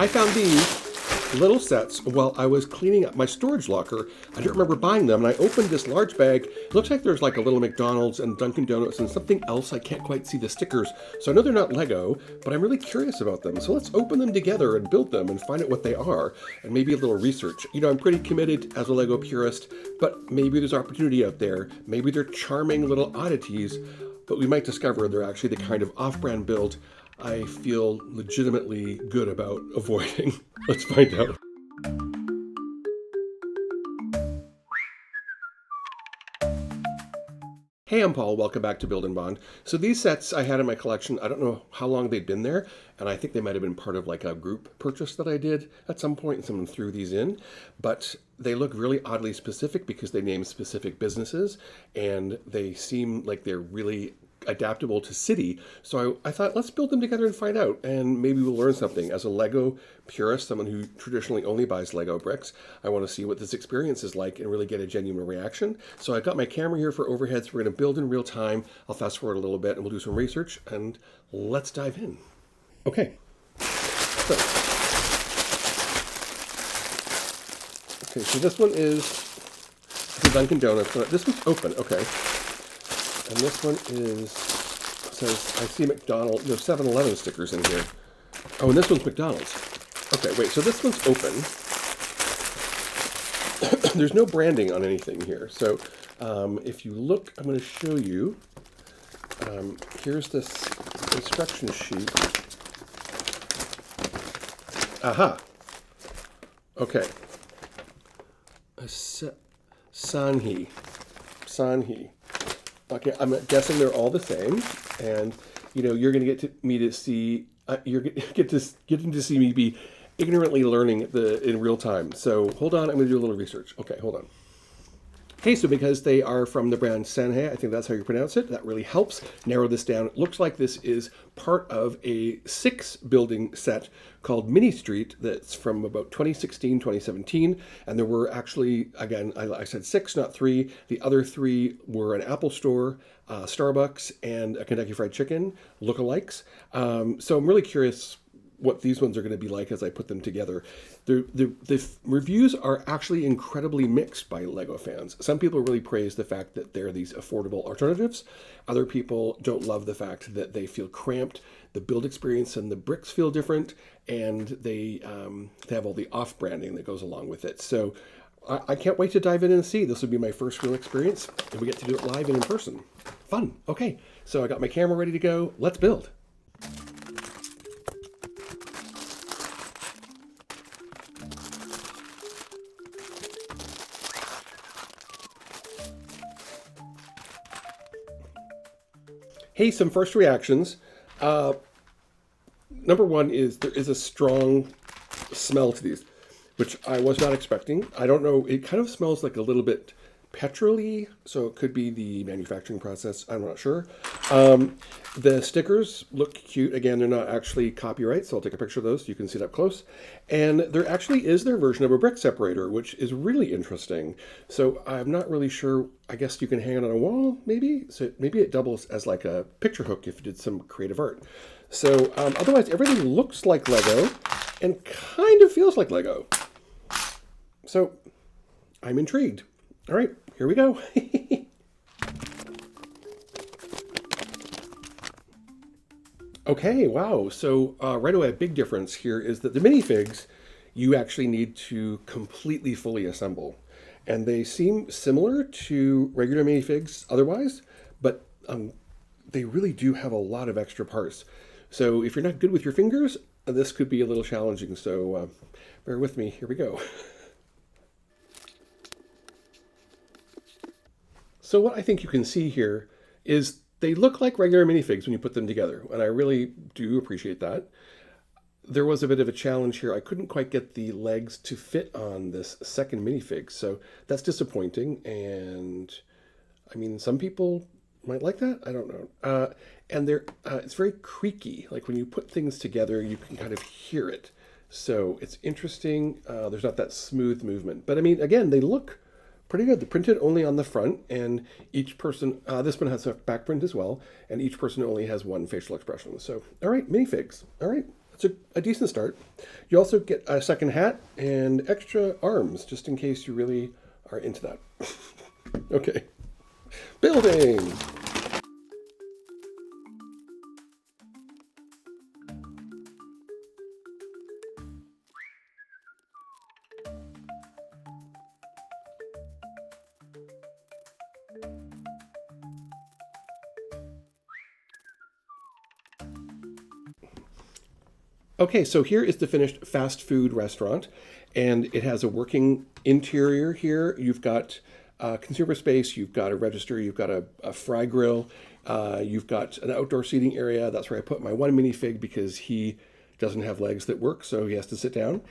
I found these little sets while I was cleaning up my storage locker. I don't remember buying them, and I opened this large bag. It looks like there's like a little McDonald's and Dunkin Donuts and something else. I can't quite see the stickers, so I know they're not Lego, but I'm really curious about them. So let's open them together and build them and find out what they are, and maybe a little research. You know, I'm pretty committed as a Lego purist, but maybe there's opportunity out there. Maybe they're charming little oddities, but we might discover they're actually the kind of off-brand build I feel legitimately good about avoiding. Let's find out. Hey, I'm Paul. Welcome back to Build and Bond. So these sets I had in my collection, I don't know how long they'd been there, and I think they might have been part of like a group purchase that I did at some point, and someone threw these in. But they look really oddly specific because they name specific businesses, and they seem like they're really adaptable to city. So I thought, let's build them together and find out, and maybe we'll learn something. As a Lego purist, someone who traditionally only buys Lego bricks, I want to see what this experience is like and really get a genuine reaction. So I've got my camera here for overheads. We're going to build in real time. I'll fast forward a little bit and we'll do some research, and let's dive in. Okay. So this one is the Dunkin Donuts. This one's open. Okay. And this one says, I see McDonald, there's 7-Eleven stickers in here. Oh, and this one's McDonald's. Okay, wait, so this one's open. There's no branding on anything here. So if you look, I'm going to show you. Here's this instruction sheet. Aha. Okay. Hsanhe. Okay, I'm guessing they're all the same, and you know you're going to get see me be ignorantly learning in real time. So hold on, I'm going to do a little research. Okay, hold on. Okay, so because they are from the brand Hsanhe, I think that's how you pronounce it, that really helps narrow this down. It looks like this is part of a 6-building set called Mini Street that's from about 2016, 2017. And there were actually, again, I said 6, not 3. The other 3 were an Apple store, Starbucks, and a Kentucky Fried Chicken lookalikes. So I'm really curious what these ones are going to be like as I put them together. The reviews are actually incredibly mixed by Lego fans. Some people really praise the fact that they're these affordable alternatives. Other people don't love the fact that they feel cramped. The build experience and the bricks feel different, and they have all the off-branding that goes along with it. So I can't wait to dive in and see. This will be my first real experience, and we get to do it live and in person. Fun. Okay, so I got my camera ready to go. Let's build. Hey, some first reactions. Number one is there is a strong smell to these, which I was not expecting. I don't know. It kind of smells like a little bit petrol-y, so it could be the manufacturing process. I'm not sure. The stickers look cute. Again, they're not actually copyright, so I'll take a picture of those so you can see it up close. And there actually is their version of a brick separator, which is really interesting. So I'm not really sure. I guess you can hang it on a wall, maybe? So maybe it doubles as like a picture hook if you did some creative art. So otherwise, everything looks like Lego and kind of feels like Lego. So I'm intrigued. All right, here we go. Okay, wow. So right away, a big difference here is that the minifigs, you actually need to completely fully assemble. And they seem similar to regular minifigs otherwise, but they really do have a lot of extra parts. So if you're not good with your fingers, this could be a little challenging. So bear with me. Here we go. So what I think you can see here is they look like regular minifigs when you put them together, and I really do appreciate that. There was a bit of a challenge here. I couldn't quite get the legs to fit on this second minifig, so that's disappointing. And I mean, some people might like that. I don't know. And it's very creaky. Like when you put things together, you can kind of hear it. So it's interesting. There's not that smooth movement. But I mean, again, they look pretty good. They're printed only on the front, and each person, this one has a back print as well, and each person only has one facial expression. So, all right, minifigs. All right, That's a decent start. You also get a second hat and extra arms, just in case you really are into that. Okay. Building! Okay, so here is the finished fast food restaurant, and it has a working interior here. You've got consumer space, you've got a register, you've got a fry grill, you've got an outdoor seating area. That's where I put my one minifig because he doesn't have legs that work, so he has to sit down.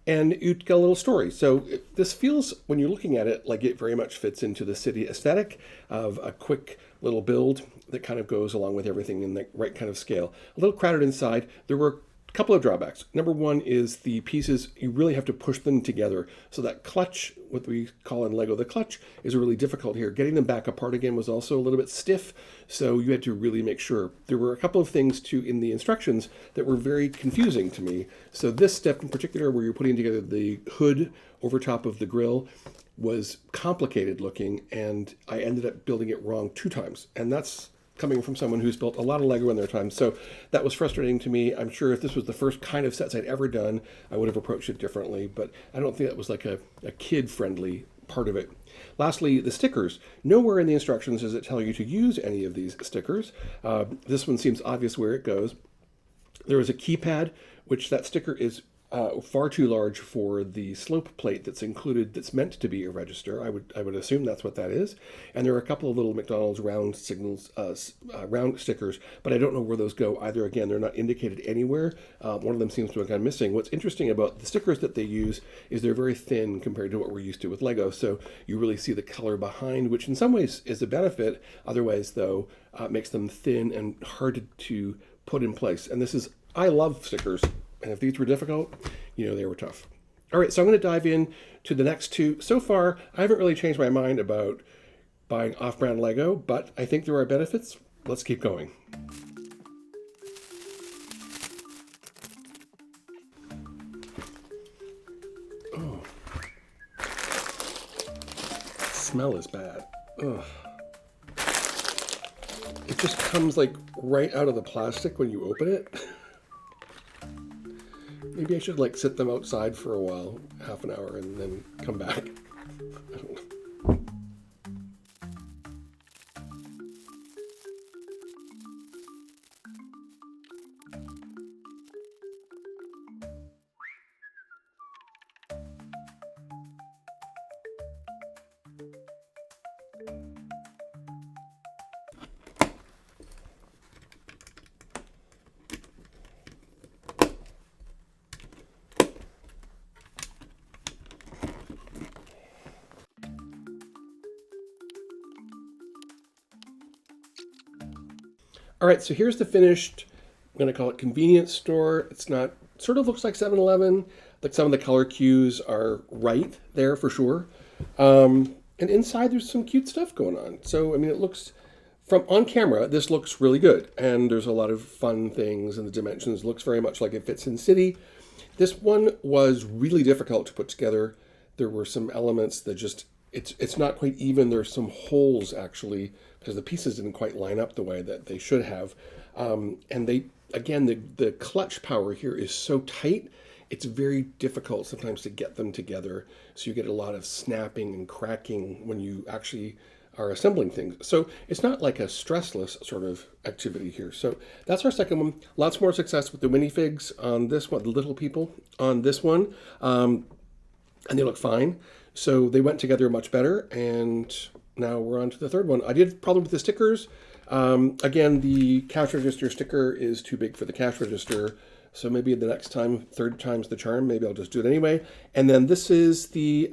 And you get a little story. So this feels, when you're looking at it, like it very much fits into the city aesthetic of a quick little build that kind of goes along with everything in the right kind of scale. A little crowded inside. There were couple of drawbacks. Number one is the pieces, you really have to push them together. So that clutch, what we call in Lego the clutch, is really difficult here. Getting them back apart again was also a little bit stiff, so you had to really make sure. There were a couple of things too in the instructions that were very confusing to me. So this step in particular, where you're putting together the hood over top of the grill, was complicated looking, and I ended up building it wrong 2 times. And that's coming from someone who's built a lot of Lego in their time. So that was frustrating to me. I'm sure if this was the first kind of sets I'd ever done, I would have approached it differently, but I don't think that was like a kid-friendly part of it. Lastly, the stickers. Nowhere in the instructions does it tell you to use any of these stickers. This one seems obvious where it goes. There is a keypad, which that sticker is far too large for the slope plate that's included, that's meant to be a register. I would assume that's what that is. And there are a couple of little McDonald's round round stickers, but I don't know where those go either. Again, they're not indicated anywhere. One of them seems to have gone missing. What's interesting about the stickers that they use is they're very thin compared to what we're used to with Lego. So you really see the color behind, which in some ways is a benefit. Otherwise, though, makes them thin and hard to put in place. And this is, I love stickers. And if these were difficult, you know, they were tough. All right, so I'm going to dive in to the next 2. So far, I haven't really changed my mind about buying off-brand Lego, but I think there are benefits. Let's keep going. Oh, the smell is bad. Ugh. It just comes like right out of the plastic when you open it. Maybe I should like sit them outside for a while, half an hour, and then come back. I don't know. All right, so here's the finished, I'm going to call it convenience store. It's not, sort of looks like 7-Eleven. Like some of the color cues are right there for sure. And inside there's some cute stuff going on. So, I mean, it looks, from on camera, this looks really good. And there's a lot of fun things, and the dimensions looks very much like it fits in city. This one was really difficult to put together. There were some elements that just, it's not quite even. There's some holes actually, because the pieces didn't quite line up the way that they should have. And they, again, the clutch power here is so tight, it's very difficult sometimes to get them together. So you get a lot of snapping and cracking when you actually are assembling things. So it's not like a stressless sort of activity here. So that's our second one. Lots more success with the minifigs on this one, the little people on this one. And they look fine. So they went together much better, and now we're on to the third one. I did have a problem with the stickers. Again, the cash register sticker is too big for the cash register, so maybe the next time, third time's the charm, maybe I'll just do it anyway. And then this is the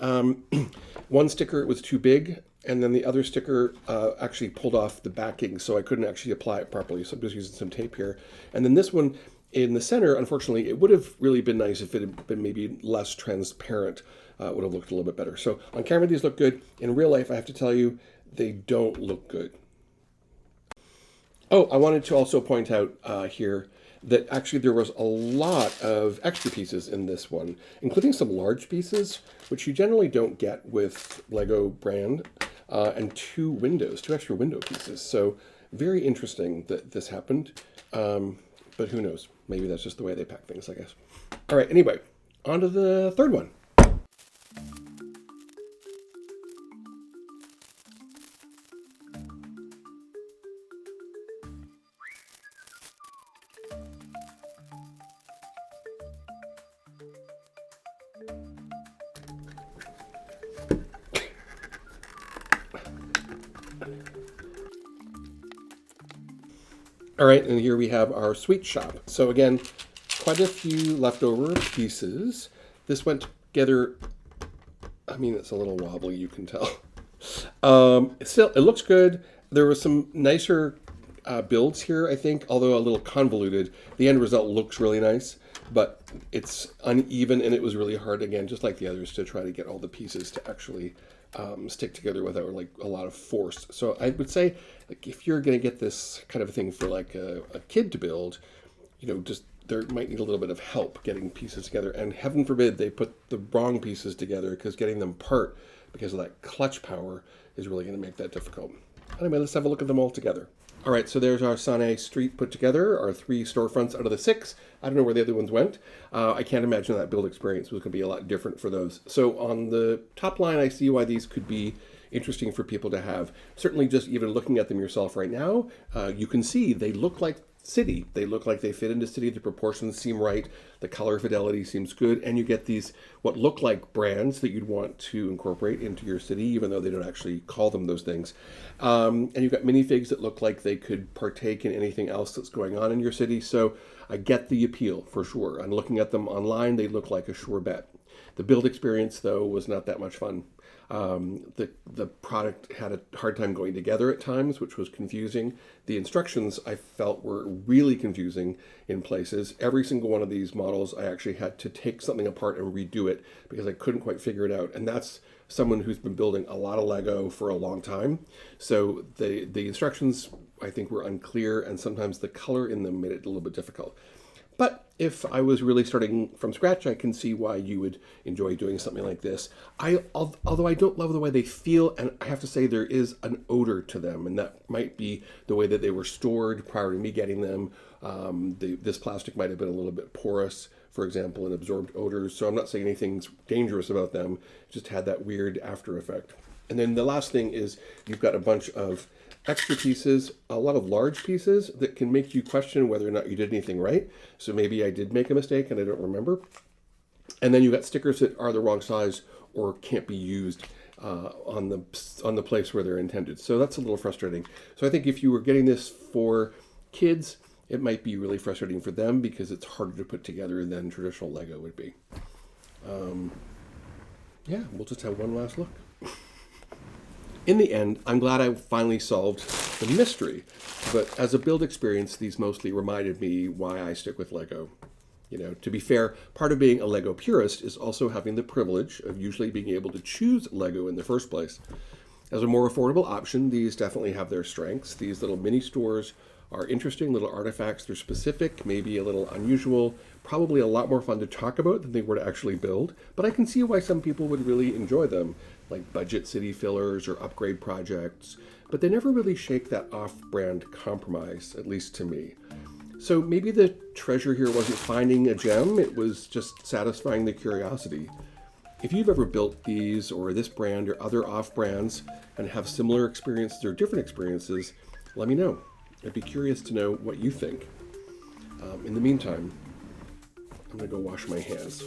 one sticker, it was too big, and then the other sticker actually pulled off the backing, so I couldn't actually apply it properly, so I'm just using some tape here. And then this one in the center, unfortunately, it would have really been nice if it had been maybe less transparent. It would have looked a little bit better. So on camera, these look good. In real life, I have to tell you, they don't look good. Oh, I wanted to also point out here, that actually there was a lot of extra pieces in this one, including some large pieces, which you generally don't get with Lego brand, and two extra window pieces. So very interesting that this happened, but who knows? Maybe that's just the way they pack things, I guess. All right, anyway, on to the third one. All right, and here we have our sweet shop. So again, quite a few leftover pieces. This went together, I mean, it's a little wobbly, you can tell. Still, it looks good. There were some nicer builds here, I think, although a little convoluted. The end result looks really nice, but it's uneven, and it was really hard, again, just like the others, to try to get all the pieces to actually stick together without like a lot of force. So I would say, like, if you're going to get this kind of a thing for like a kid to build, you know, just there might need a little bit of help getting pieces together. And heaven forbid they put the wrong pieces together, because getting them apart because of that clutch power is really going to make that difficult. Anyway, let's have a look at them all together. All right, so there's our Hsanhe street put together, our 3 storefronts out of the 6. I don't know where the other ones went. I can't imagine that build experience was going to be a lot different for those. So on the top line, I see why these could be interesting for people to have. Certainly just even looking at them yourself right now, you can see they look like city. They look like they fit into city. The proportions seem right. The color fidelity seems good. And you get these what look like brands that you'd want to incorporate into your city, even though they don't actually call them those things. And you've got minifigs that look like they could partake in anything else that's going on in your city. So I get the appeal for sure. And looking at them online, they look like a sure bet. The build experience, though, was not that much fun. The product had a hard time going together at times, which was confusing. The instructions, I felt, were really confusing in places. Every single one of these models, I actually had to take something apart and redo it because I couldn't quite figure it out. And that's someone who's been building a lot of Lego for a long time. So the instructions, I think, were unclear, and sometimes the color in them made it a little bit difficult. But if I was really starting from scratch, I can see why you would enjoy doing something like this. Although I don't love the way they feel, and I have to say there is an odor to them, and that might be the way that they were stored prior to me getting them. This plastic might have been a little bit porous, for example, and absorbed odors. So I'm not saying anything's dangerous about them. It just had that weird after effect. And then the last thing is you've got a bunch of extra pieces, a lot of large pieces that can make you question whether or not you did anything right. So maybe I did make a mistake and I don't remember. And then you got stickers that are the wrong size or can't be used on the place where they're intended. So that's a little frustrating. So I think if you were getting this for kids, it might be really frustrating for them because it's harder to put together than traditional Lego would be. Yeah, we'll just have one last look. In the end, I'm glad I finally solved the mystery, but as a build experience, these mostly reminded me why I stick with Lego. You know, to be fair, part of being a Lego purist is also having the privilege of usually being able to choose Lego in the first place. As a more affordable option, these definitely have their strengths. These little mini stores are interesting little artifacts. They're specific, maybe a little unusual, probably a lot more fun to talk about than they were to actually build, but I can see why some people would really enjoy them, like budget city fillers or upgrade projects, but they never really shake that off-brand compromise, at least to me. So maybe the treasure here wasn't finding a gem, it was just satisfying the curiosity. If you've ever built these or this brand or other off-brands and have similar experiences or different experiences, let me know. I'd be curious to know what you think. In the meantime, I'm gonna go wash my hands.